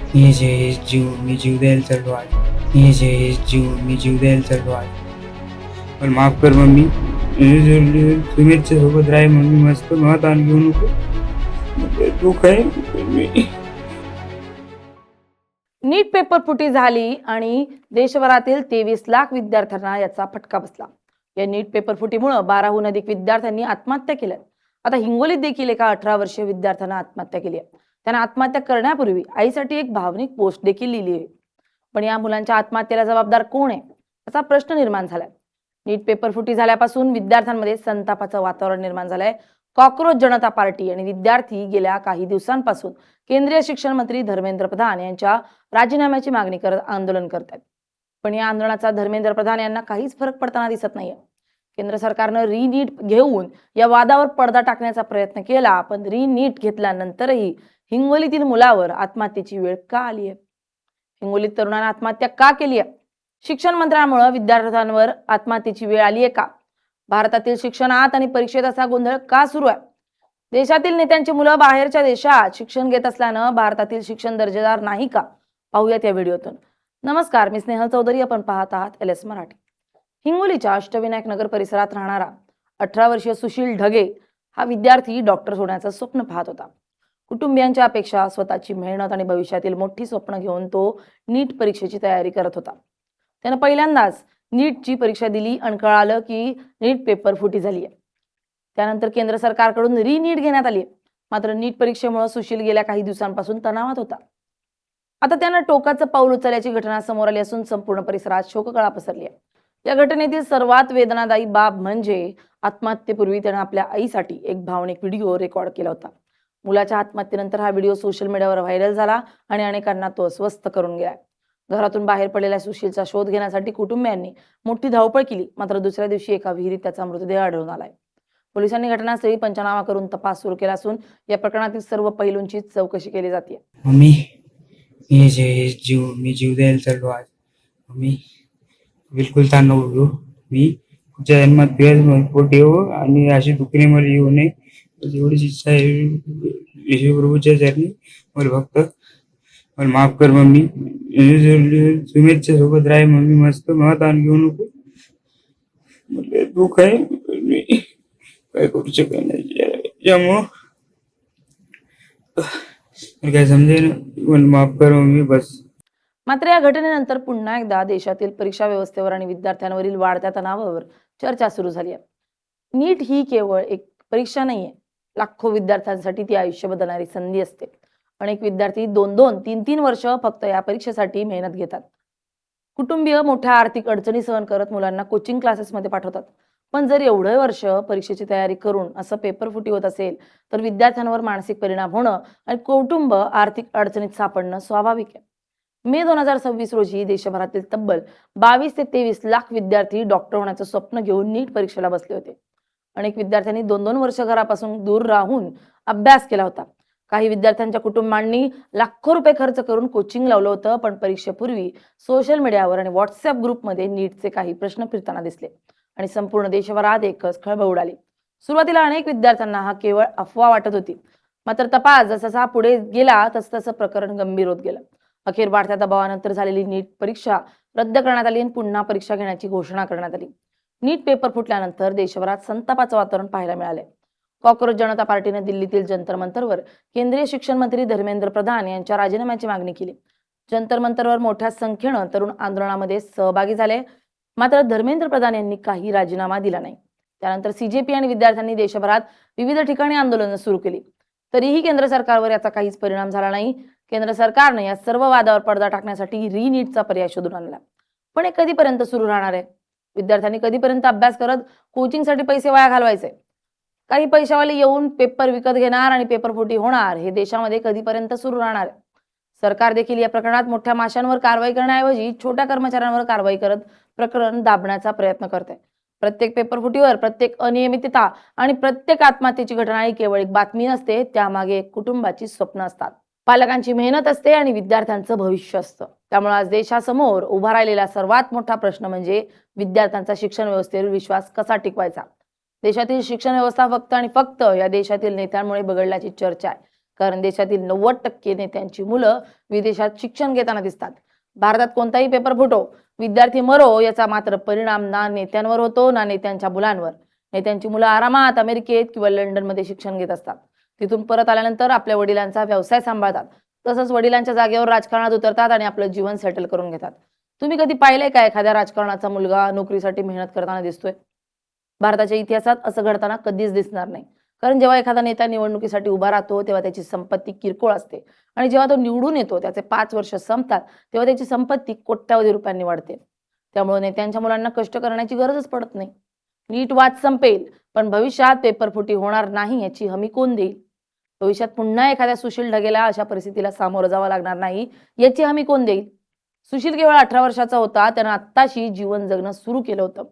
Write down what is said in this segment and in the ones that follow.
हे जे जीव मी जीव द्यायला चाललो आहे. हे जे जीव मी जीव द्यायला चाललो आहे. पण माफ कर मम्मी. सुमितच्या सोबत राही मम्मी. मस्त मत आण घेऊ नको. दुःख आहे. नीट पेपर फुटी झाली आणि देशभरातील 23 लाख विद्यार्थ्यांना याचा फटका बसला. या नीट पेपर फुटीमुळे 12हून अधिक विद्यार्थ्यांनी आत्महत्या केल्या. आता हिंगोलीत देखील एका 18 वर्षीय विद्यार्थ्यानं आत्महत्या केली आहे. त्यानं आत्महत्या करण्यापूर्वी आईसाठी एक भावनिक पोस्ट देखील लिहिली आहे. पण या मुलांच्या आत्महत्येला जबाबदार कोण आहे असा प्रश्न निर्माण झालाय. नीट पेपर फुटी झाल्यापासून विद्यार्थ्यांमध्ये संतापाचं वातावरण निर्माण झालंय. कॉक्रोच जनता पार्टी आणि विद्यार्थी गेल्या काही दिवसांपासून केंद्रीय शिक्षण मंत्री धर्मेंद्र प्रधान यांच्या राजीनाम्याची मागणी करत आंदोलन करतात. पण या आंदोलनाचा धर्मेंद्र प्रधान यांना काहीच फरक पडताना दिसत नाहीये. केंद्र सरकारनं रीनीट घेऊन या वादावर पडदा टाकण्याचा प्रयत्न केला, पण रीनीट घेतल्यानंतरही हिंगोलीतील मुलावर आत्महत्येची वेळ का आली आहे? हिंगोलीत तरुणांना आत्महत्या का केली आहे? शिक्षण मंत्र्यांमुळे विद्यार्थ्यांवर आत्महत्येची वेळ आली आहे का? भारतातील शिक्षणात आणि परीक्षेत असा गोंधळ का सुरू आहे? देशातील नेत्यांची मुलं बाहेरच्या देशात शिक्षण घेत असल्यानं भारतातील शिक्षण दर्जेदार नाही का? पाहूयात या व्हिडिओतून. नमस्कार, मी स्नेहल चौधरी. आपण पाहत आहात LS मराठी. हिंगोलीच्या अष्टविनायक नगर परिसरात राहणारा 18 वर्षीय सुशील ढगे हा विद्यार्थी डॉक्टर होण्याचं स्वप्न पाहत होता. कुटुंबियांच्या अपेक्षा, स्वतःची मेहनत आणि भविष्यातील मोठी स्वप्न घेऊन तो नीट परीक्षेची तयारी करत होता. त्यानं पहिल्यांदाच नीटची परीक्षा दिली आणि कळालं की नीट पेपर फुटी झाली आहे. त्यानंतर केंद्र सरकारकडून रीनीट घेण्यात आली. मात्र नीट परीक्षेमुळे सुशील गेल्या काही दिवसांपासून तणावात होता. आता त्यानं टोकाचं पाऊल उचलल्याची घटना समोर आली असून संपूर्ण परिसरात शोककळा पसरली आहे. या घटनेतील सर्वात वेदनादायी बाब म्हणजे आत्महत्येपूर्वी त्यानं आपल्या आईसाठी एक भावनिक व्हिडिओ रेकॉर्ड केला होता. मुलाच्या आत्महत्येनंतर हा व्हिडिओ सोशल मीडियावर व्हायरल झाला आणि अनेकांना तो अस्वस्थ करून गेला. घरातून बाहेर पडलेल्या सुशीलचा शोध घेण्यासाठी कुटुंबियांनी मोठी धावपळ केली. मात्र दुसऱ्या दिवशी एका विहिरीत त्याचा मृतदेह आढळून आलाय. पोलिसांनी घटनास्थळी पंचनामा करून तपास सुरू केला असून या प्रकरणातील सर्व पैलूंची चौकशी केली जाते. मम्मी, हे जे जीव मी जीव द्यायला चाललो आहे. मम्मी, बिलकुल ताण नको घेऊ. मी पुढच्या जन्मात पोटी येऊ आणि अशी दुखणे मला येऊ नये एवढीच इच्छा आहे. यशप्रभूच्या चरणी मला फक्त मला माफ कर मम्मी. सुमितच्या सोबत राही मम्मी. मस्त मत आण घेऊ नको. मला दुःख आहे. मी काय करू शकत नाही. त्यामुळं काय समजेल. मला माफ कर मम्मी बस. मात्र या घटनेनंतर पुन्हा एकदा देशातील परीक्षा व्यवस्थेवर आणि विद्यार्थ्यांवरील वाढत्या तणावावर चर्चा सुरू झाली आहे. नीट ही केवळ एक परीक्षा नाहीये. लाखो विद्यार्थ्यांसाठी ती आयुष्य बदलणारी संधी असते. अनेक विद्यार्थी 2-2, 3-3 वर्ष फक्त या परीक्षेसाठी मेहनत घेतात. कुटुंबीय मोठ्या आर्थिक अडचणी सहन करत मुलांना कोचिंग क्लासेसमध्ये पाठवतात. पण जर एवढे वर्ष परीक्षेची तयारी करून असं पेपर फुटी होत असेल तर विद्यार्थ्यांवर मानसिक परिणाम होणं आणि कुटुंब आर्थिक अडचणीत सापडणं स्वाभाविक आहे. मे 2026 रोजी देशभरातील तब्बल 22 ते 23 लाख विद्यार्थी डॉक्टर होण्याचं स्वप्न घेऊन नीट परीक्षेला बसले होते. अनेक विद्यार्थ्यांनी 2-2 वर्ष घरापासून दूर राहून अभ्यास केला होता. काही विद्यार्थ्यांच्या कुटुंबांनी लाखो रुपये खर्च करून कोचिंग लावलं होतं. पण परीक्षेपूर्वी सोशल मीडियावर आणि व्हॉट्सअप ग्रुपमध्ये नीटचे काही प्रश्न फिरताना दिसले आणि संपूर्ण देशभरात एकच खळबळ उडाली. सुरुवातीला अनेक विद्यार्थ्यांना हा केवळ अफवा वाटत होती. मात्र तपास जसा पुढे गेला तसं प्रकरण गंभीर होत गेलं. अखेर वाढत्या दबावानंतर झालेली नीट परीक्षा रद्द करण्यात आली आणि पुन्हा परीक्षा घेण्याची घोषणा करण्यात आली. नीट पेपर फुटल्यानंतर देशभरात संतापाचं वातावरण पाहायला मिळालंय. कॉक्रोच जनता पार्टीने दिल्लीतील जंतर मंतरवर केंद्रीय शिक्षण मंत्री धर्मेंद्र प्रधान यांच्या राजीनाम्याची मागणी केली. जंतर मंतरवर मोठ्या संख्येनं तरुण आंदोलनामध्ये सहभागी झाले. मात्र धर्मेंद्र प्रधान यांनी काही राजीनामा दिला नाही. त्यानंतर CJP आणि विद्यार्थ्यांनी देशभरात विविध ठिकाणी आंदोलनं सुरू केली. तरीही केंद्र सरकारवर याचा काहीच परिणाम झाला नाही. केंद्र सरकारने या सर्व वादावर पडदा टाकण्यासाठी रीनीटचा पर्याय शोधून आणला. पण हे कधीपर्यंत सुरू राहणार आहे? विद्यार्थ्यांनी कधीपर्यंत अभ्यास करत कोचिंगसाठी पैसे वाया घालवायचे? काही पैशावाले येऊन पेपर विकत घेणार आणि पेपर फुटी होणार. हे देशामध्ये कधीपर्यंत सुरू राहणार आहे? सरकार देखील या प्रकरणात मोठ्या माशांवर कारवाई करण्याऐवजी छोट्या कर्मचाऱ्यांवर कारवाई करत प्रकरण दाबण्याचा प्रयत्न करते. प्रत्येक पेपर फुटीवर, प्रत्येक अनियमितता आणि प्रत्येक आत्महत्येची घटना ही केवळ एक बातमी नसते. त्यामागे एक कुटुंबाची स्वप्न असतात, पालकांची मेहनत असते आणि विद्यार्थ्यांचं भविष्य असतं. त्यामुळे आज देशासमोर उभा राहिलेला सर्वात मोठा प्रश्न म्हणजे विद्यार्थ्यांचा शिक्षण व्यवस्थेवर विश्वास कसा टिकवायचा. देशातील शिक्षण व्यवस्था फक्त आणि फक्त या देशातील नेत्यांमुळे बिघडल्याची चर्चा आहे. कारण देशातील 90% नेत्यांची मुलं विदेशात शिक्षण घेताना दिसतात. भारतात कोणताही पेपर फुटो, विद्यार्थी मरो, याचा मात्र परिणाम ना नेत्यांवर होतो ना नेत्यांच्या मुलांवर. नेत्यांची मुलं आरामात अमेरिकेत किंवा लंडनमध्ये शिक्षण घेत असतात. तिथून परत आल्यानंतर आपल्या वडिलांचा व्यवसाय सांभाळतात. तसंच वडिलांच्या जागेवर राजकारणात उतरतात आणि आपलं जीवन सेटल करून घेतात. तुम्ही कधी पाहिलंय का एखाद्या राजकारणाचा मुलगा नोकरीसाठी मेहनत करताना दिसतोय? भारताच्या इतिहासात असं घडताना कधीच दिसणार नाही. कारण जेव्हा एखादा नेता निवडणुकीसाठी उभा राहतो तेव्हा त्याची संपत्ती किरकोळ असते आणि जेव्हा तो निवडून येतो त्याचे 5 वर्ष संपतात तेव्हा त्याची संपत्ती कोट्यावधी रुपयांनी वाढते. त्यामुळे नेत्यांच्या मुलांना कष्ट करण्याची गरजच पडत नाही. नीट वाद संपेल, पण भविष्यात पेपरफुटी होणार नाही याची हमी कोण देईल? भविष्यात पुन्हा एखाद्या सुशील ढगेला अशा परिस्थितीला सामोरं जावं लागणार नाही याची हमी कोण देईल? सुशील केवळ 18 वर्षाचा होता. त्यानं आत्ताशी जीवन जगणं सुरू केलं होतं.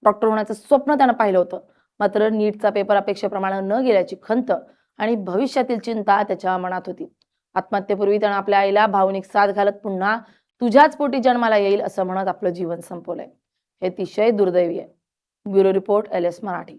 डॉक्टर होण्याचं स्वप्न त्यानं पाहिलं होतं. मात्र नीटचा पेपर अपेक्षेप्रमाणे न गेल्याची खंत आणि भविष्यातील चिंता त्याच्या मनात होती. आत्महत्येपूर्वी त्यानं आपल्या आईला भावनिक साथ घालत पुन्हा तुझ्याच पोटी जन्माला येईल असं म्हणत आपलं जीवन संपवलंय. हे अतिशय दुर्दैवी आहे. Bureau report LS Marathi.